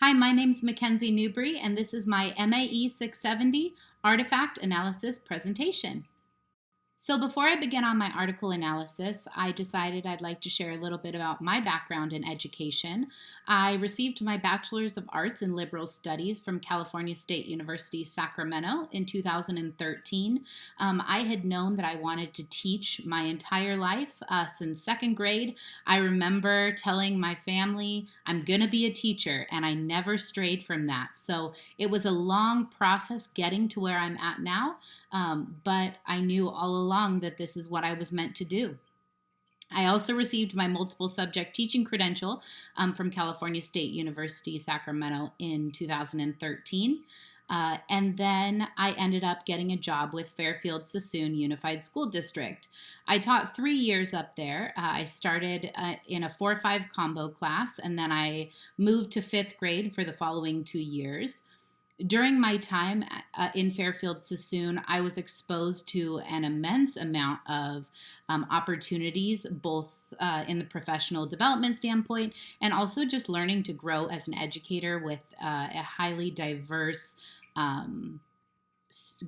Hi, my name's MacKenzie Newbry, and this is my MAE 670 Artifact Analysis presentation. So before I begin on my article analysis, I decided I'd like to share a little bit about my background in education. I received my Bachelor's of Arts in Liberal Studies from California State University, Sacramento in 2013. I had known that I wanted to teach my entire life since second grade. I remember telling my family, I'm going to be a teacher, and I never strayed from that. So it was a long process getting to where I'm at now, but I knew all along that this is what I was meant to do. I also received my multiple subject teaching credential from California State University, Sacramento in 2013. And then I ended up getting a job with Fairfield-Sassoon Unified School District. I taught 3 years up there. I started in a 4-5 combo class, and then I moved to 5th grade for the following 2 years. During my time in Fairfield-Sassoon, I was exposed to an immense amount of opportunities, both in the professional development standpoint and also just learning to grow as an educator with a highly diverse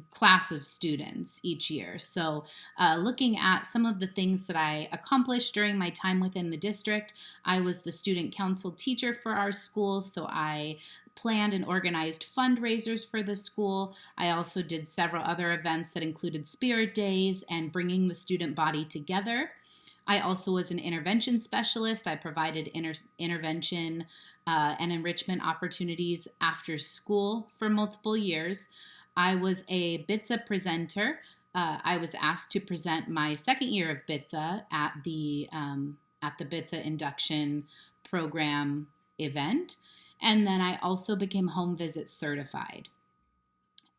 class of students each year. So looking at some of the things that I accomplished during my time within the district, I was the student council teacher for our school, so I planned and organized fundraisers for the school. I also did several other events that included spirit days and bringing the student body together. I also was an intervention specialist. I provided intervention and enrichment opportunities after school for multiple years. I was a BITSA presenter. I was asked to present my second year of BITSA at the BITSA induction program event. And then I also became home visit certified.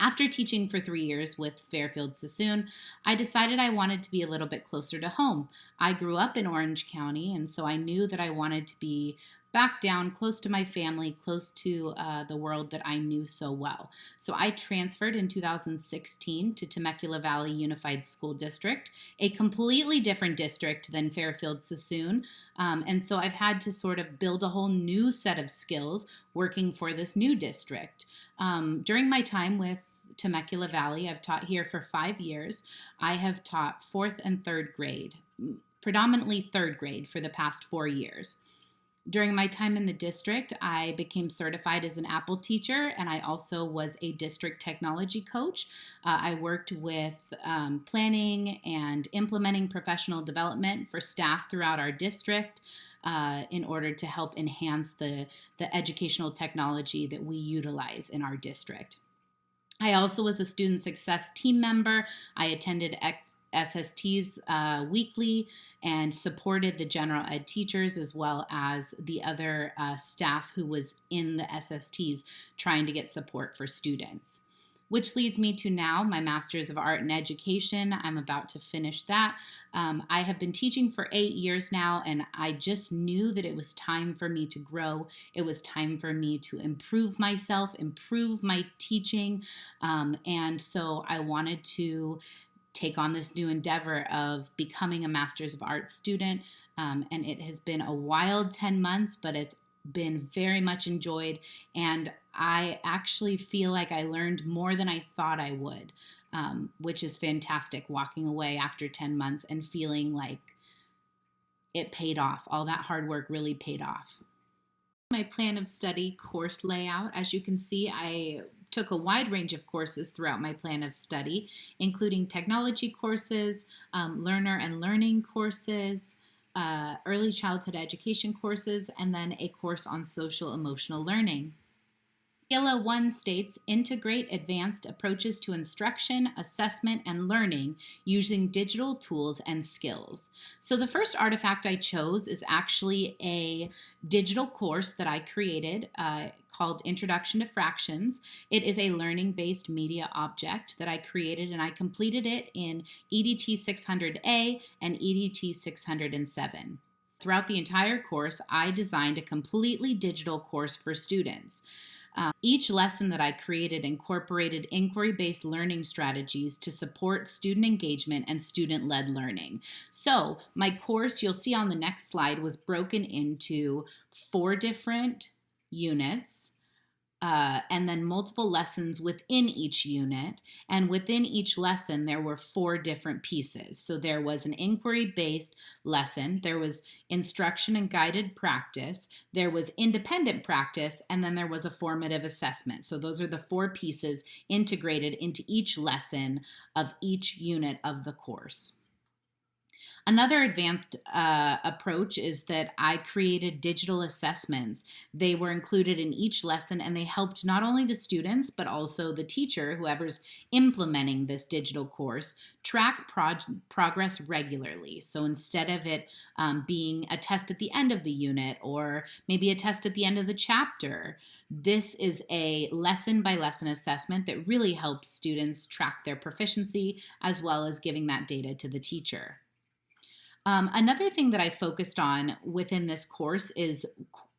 After teaching for 3 years with Fairfield-Sassoon, I decided I wanted to be a little bit closer to home. I grew up in Orange County, and so I knew that I wanted to be back down close to my family, close to the world that I knew so well. So I transferred in 2016 to Temecula Valley Unified School District, a completely different district than Fairfield-Sassoon. And so I've had to sort of build a whole new set of skills working for this new district. During my time with Temecula Valley, I've taught here for 5 years. I have taught 4th and 3rd grade, predominantly 3rd grade for the past 4 years. During my time in the district, I became certified as an Apple teacher, and I also was a district technology coach. I worked with planning and implementing professional development for staff throughout our district in order to help enhance the educational technology that we utilize in our district. I also was a student success team member. I attended SSTs weekly and supported the general ed teachers as well as the other staff who was in the SSTs trying to get support for students. Which leads me to now my Master's of Art in Education. I'm about to finish that. I have been teaching for 8 years now, and I just knew that it was time for me to grow. It was time for me to improve myself, improve my teaching, and so I wanted to take on this new endeavor of becoming a Master's of Arts student, and it has been a wild 10 months, but it's been very much enjoyed, and I actually feel like I learned more than I thought I would, which is fantastic, walking away after 10 months and feeling like it paid off. All that hard work really paid off. My plan of study course layout, as you can see, I took a wide range of courses throughout my plan of study, including technology courses, learner and learning courses, early childhood education courses, and then a course on social emotional learning. PL01 states, integrate advanced approaches to instruction, assessment, and learning using digital tools and skills. So the first artifact I chose is actually a digital course that I created called Introduction to Fractions. It is a learning-based media object that I created, and I completed it in EDT 600A and EDT 607. Throughout the entire course, I designed a completely digital course for students. Each lesson that I created incorporated inquiry-based learning strategies to support student engagement and student-led learning. So my course, you'll see on the next slide, was broken into 4 different units. and then multiple lessons within each unit. And within each lesson, there were 4 different pieces. So there was an inquiry-based lesson, there was instruction and guided practice, there was independent practice, and then there was a formative assessment. So those are the 4 pieces integrated into each lesson of each unit of the course. Another advanced approach is that I created digital assessments. They were included in each lesson, and they helped not only the students, but also the teacher, whoever's implementing this digital course, track progress regularly. So instead of it being a test at the end of the unit or maybe a test at the end of the chapter, this is a lesson-by-lesson assessment that really helps students track their proficiency as well as giving that data to the teacher. Another thing that I focused on within this course is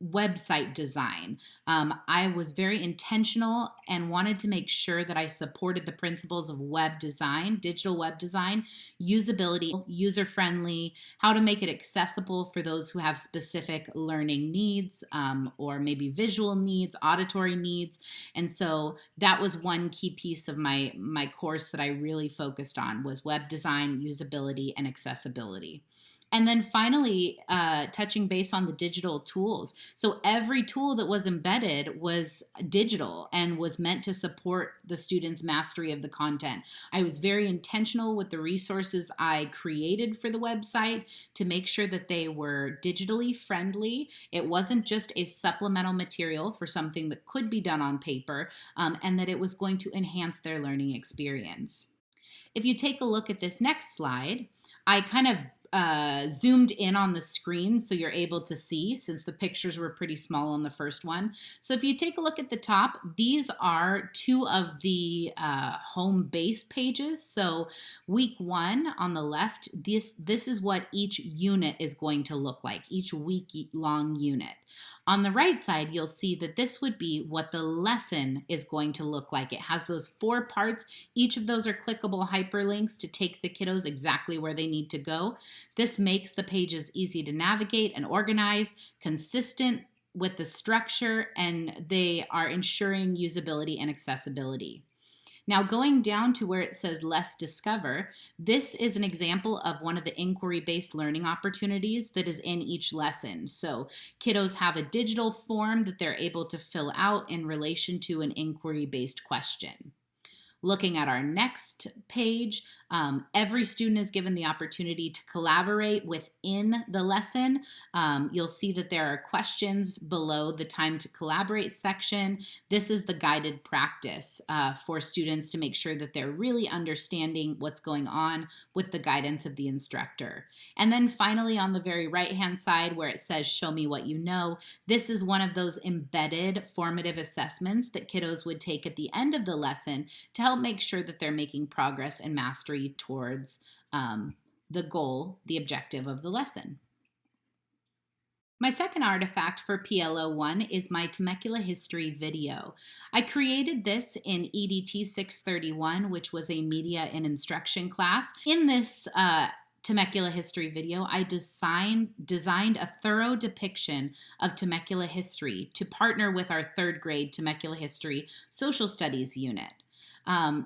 website design. I was very intentional and wanted to make sure that I supported the principles of web design, digital web design, usability, user-friendly, how to make it accessible for those who have specific learning needs or maybe visual needs, auditory needs. And so that was one key piece of my course that I really focused on was web design, usability, and accessibility. And then finally, touching base on the digital tools. So every tool that was embedded was digital and was meant to support the students' mastery of the content. I was very intentional with the resources I created for the website to make sure that they were digitally friendly. It wasn't just a supplemental material for something that could be done on paper, and that it was going to enhance their learning experience. If you take a look at this next slide, I kind of zoomed in on the screen so you're able to see, since the pictures were pretty small on the first one. So if you take a look at the top, these are 2 of the home base pages. So week 1 on the left, this is what each unit is going to look like, each week-long unit. On the right side, you'll see that this would be what the lesson is going to look like. It has those 4 parts. Each of those are clickable hyperlinks to take the kiddos exactly where they need to go. This makes the pages easy to navigate and organize, consistent with the structure, and they are ensuring usability and accessibility. Now going down to where it says Let's Discover, this is an example of one of the inquiry-based learning opportunities that is in each lesson. So kiddos have a digital form that they're able to fill out in relation to an inquiry-based question. Looking at our next page, every student is given the opportunity to collaborate within the lesson. You'll see that there are questions below the time to collaborate section. This is the guided practice for students to make sure that they're really understanding what's going on with the guidance of the instructor. And then finally on the very right-hand side where it says show me what you know, this is one of those embedded formative assessments that kiddos would take at the end of the lesson to help make sure that they're making progress and mastery towards the goal, the objective of the lesson. My second artifact for PL01 is my Temecula history video. I created this in EDT 631, which was a media and instruction class. In this Temecula history video, I designed a thorough depiction of Temecula history to partner with our 3rd grade Temecula history social studies unit.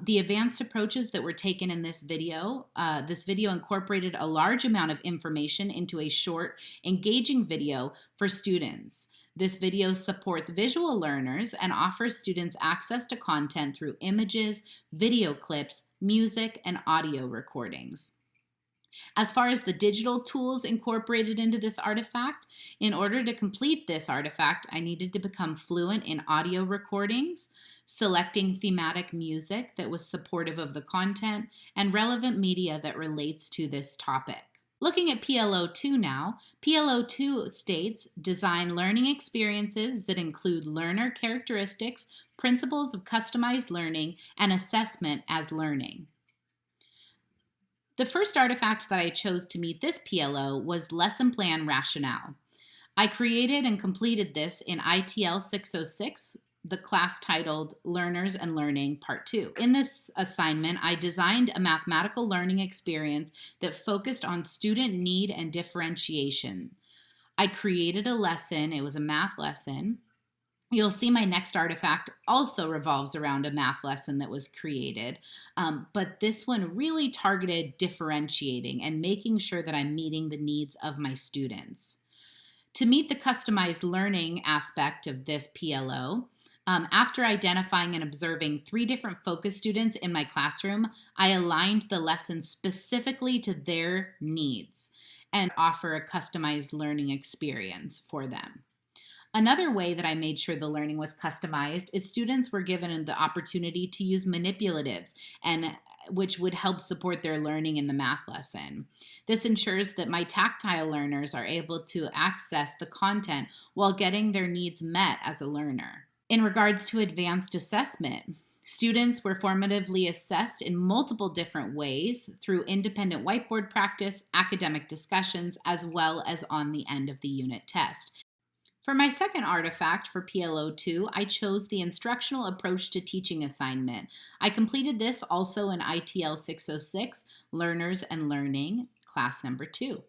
The advanced approaches that were taken in this video incorporated a large amount of information into a short, engaging video for students. This video supports visual learners and offers students access to content through images, video clips, music, and audio recordings. As far as the digital tools incorporated into this artifact, in order to complete this artifact, I needed to become fluent in audio recordings, selecting thematic music that was supportive of the content, and relevant media that relates to this topic. Looking at PL02 now, PL02 states design learning experiences that include learner characteristics, principles of customized learning, and assessment as learning. The first artifact that I chose to meet this PLO was Lesson Plan Rationale. I created and completed this in ITL 606, the class titled Learners and Learning Part 2. In this assignment, I designed a mathematical learning experience that focused on student need and differentiation. I created a lesson, it was a math lesson, You'll see my next artifact also revolves around a math lesson that was created, but this one really targeted differentiating and making sure that I'm meeting the needs of my students. To meet the customized learning aspect of this PLO, after identifying and observing 3 different focus students in my classroom, I aligned the lesson specifically to their needs and offer a customized learning experience for them. Another way that I made sure the learning was customized is students were given the opportunity to use manipulatives and which would help support their learning in the math lesson. This ensures that my tactile learners are able to access the content while getting their needs met as a learner. In regards to advanced assessment, students were formatively assessed in multiple different ways through independent whiteboard practice, academic discussions, as well as on the end of the unit test. For my second artifact for PL02, I chose the instructional approach to teaching assignment. I completed this also in ITL 606, Learners and Learning, class number 2.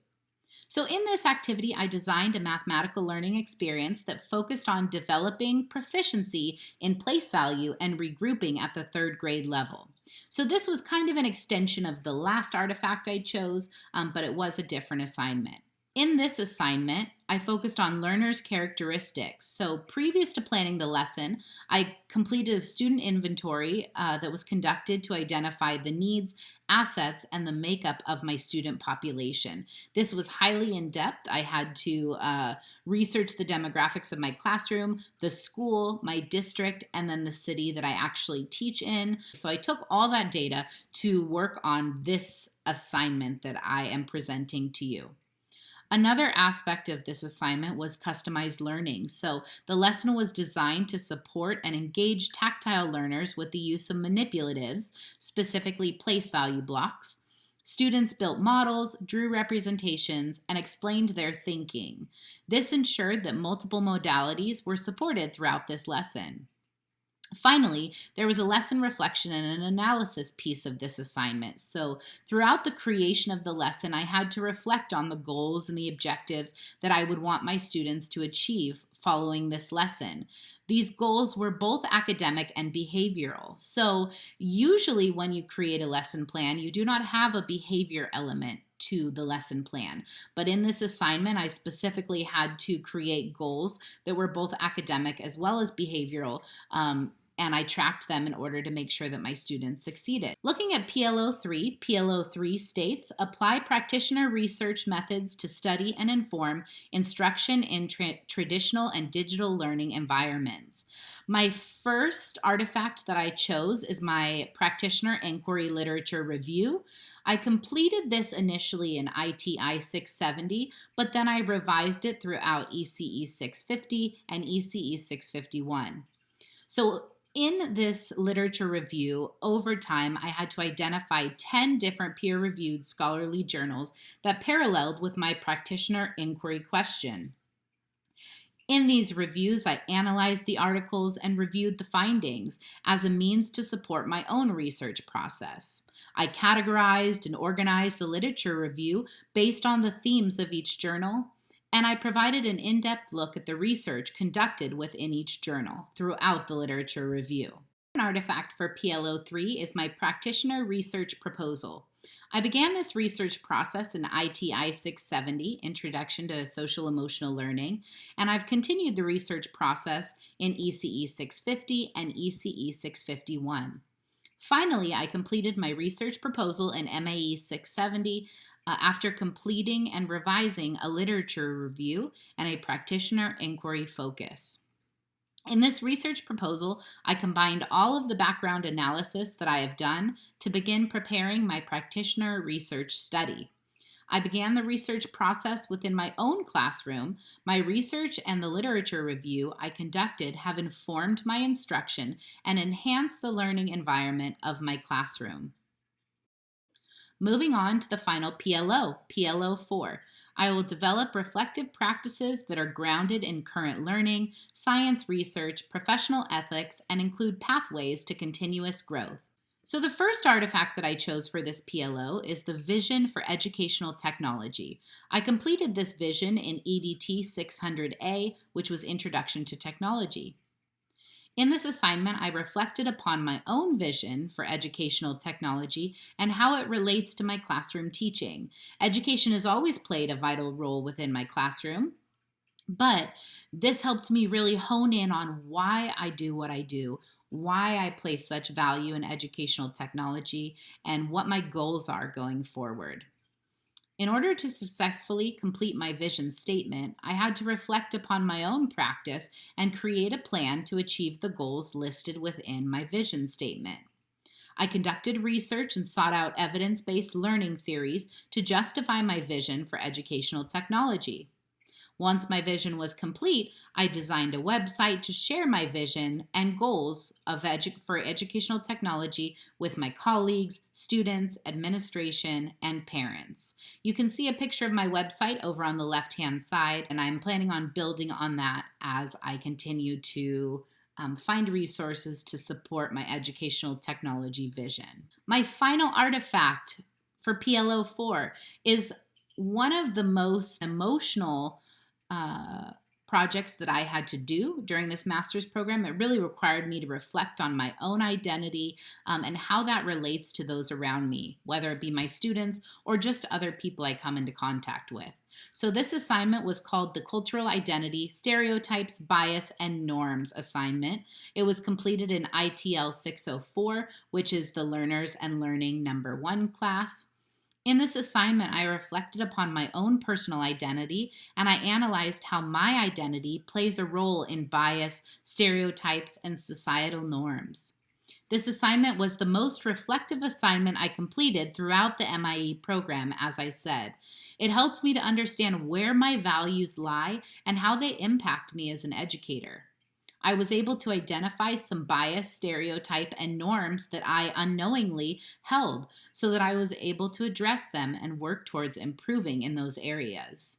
So in this activity, I designed a mathematical learning experience that focused on developing proficiency in place value and regrouping at the 3rd grade level. So this was kind of an extension of the last artifact I chose, but it was a different assignment. In this assignment, I focused on learners' characteristics. So previous to planning the lesson, I completed a student inventory that was conducted to identify the needs, assets, and the makeup of my student population. This was highly in-depth. I had to research the demographics of my classroom, the school, my district, and then the city that I actually teach in. So I took all that data to work on this assignment that I am presenting to you. Another aspect of this assignment was customized learning. So the lesson was designed to support and engage tactile learners with the use of manipulatives, specifically place value blocks. Students built models, drew representations, and explained their thinking. This ensured that multiple modalities were supported throughout this lesson. Finally, there was a lesson reflection and an analysis piece of this assignment. So throughout the creation of the lesson, I had to reflect on the goals and the objectives that I would want my students to achieve following this lesson. These goals were both academic and behavioral. So usually when you create a lesson plan, you do not have a behavior element to the lesson plan. But in this assignment, I specifically had to create goals that were both academic as well as behavioral, and I tracked them in order to make sure that my students succeeded. Looking at PL03, PL03 states, apply practitioner research methods to study and inform instruction in traditional and digital learning environments. My first artifact that I chose is my practitioner inquiry literature review. I completed this initially in ITI 670, but then I revised it throughout ECE 650 and ECE 651. So in this literature review, over time, I had to identify 10 different peer-reviewed scholarly journals that paralleled with my practitioner inquiry question. In these reviews, I analyzed the articles and reviewed the findings as a means to support my own research process. I categorized and organized the literature review based on the themes of each journal, and I provided an in-depth look at the research conducted within each journal throughout the literature review. An artifact for PL03 is my practitioner research proposal. I began this research process in ITI 670, Introduction to Social Emotional Learning, and I've continued the research process in ECE 650 and ECE 651. Finally, I completed my research proposal in MAE 670 after completing and revising a literature review and a practitioner inquiry focus. In this research proposal, I combined all of the background analysis that I have done to begin preparing my practitioner research study. I began the research process within my own classroom. My research and the literature review I conducted have informed my instruction and enhanced the learning environment of my classroom. Moving on to the final PLO, PL04. I will develop reflective practices that are grounded in current learning, science research, professional ethics, and include pathways to continuous growth. So the first artifact that I chose for this PLO is the Vision for Educational Technology. I completed this vision in EDT 600A, which was Introduction to Technology. In this assignment, I reflected upon my own vision for educational technology and how it relates to my classroom teaching. Education has always played a vital role within my classroom, but this helped me really hone in on why I do what I do, why I place such value in educational technology, and what my goals are going forward. In order to successfully complete my vision statement, I had to reflect upon my own practice and create a plan to achieve the goals listed within my vision statement. I conducted research and sought out evidence based learning theories to justify my vision for educational technology. Once my vision was complete, I designed a website to share my vision and goals for educational technology with my colleagues, students, administration, and parents. You can see a picture of my website over on the left-hand side, and I'm planning on building on that as I continue to find resources to support my educational technology vision. My final artifact for PL04 is one of the most emotional projects that I had to do during this master's program. It really required me to reflect on my own identity and how that relates to those around me, whether it be my students or just other people I come into contact with. So this assignment was called the Cultural Identity, Stereotypes, Bias, and Norms assignment. It was completed in ITL 604, which is the Learners and Learning number 1 class. In this assignment, I reflected upon my own personal identity and I analyzed how my identity plays a role in bias, stereotypes, and societal norms. This assignment was the most reflective assignment I completed throughout the MIE program, as I said. It helped me to understand where my values lie and how they impact me as an educator. I was able to identify some bias, stereotype, and norms that I unknowingly held so that I was able to address them and work towards improving in those areas.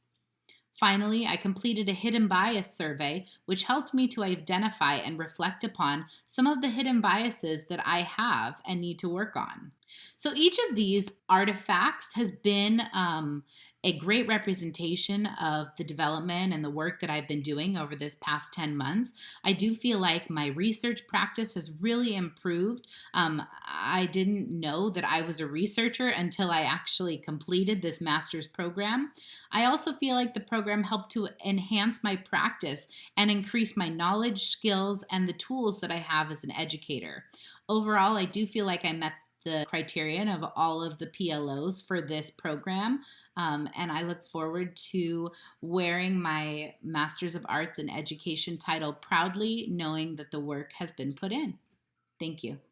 Finally, I completed a hidden bias survey, which helped me to identify and reflect upon some of the hidden biases that I have and need to work on. So each of these artifacts has been a great representation of the development and the work that I've been doing over this past 10 months. I do feel like my research practice has really improved. I didn't know that I was a researcher until I actually completed this master's program. I also feel like the program helped to enhance my practice and increase my knowledge, skills, and the tools that I have as an educator. Overall, I do feel like I met the criterion of all of the PLOs for this program. And I look forward to wearing my Master's of Arts in Education title proudly, knowing that the work has been put in. Thank you.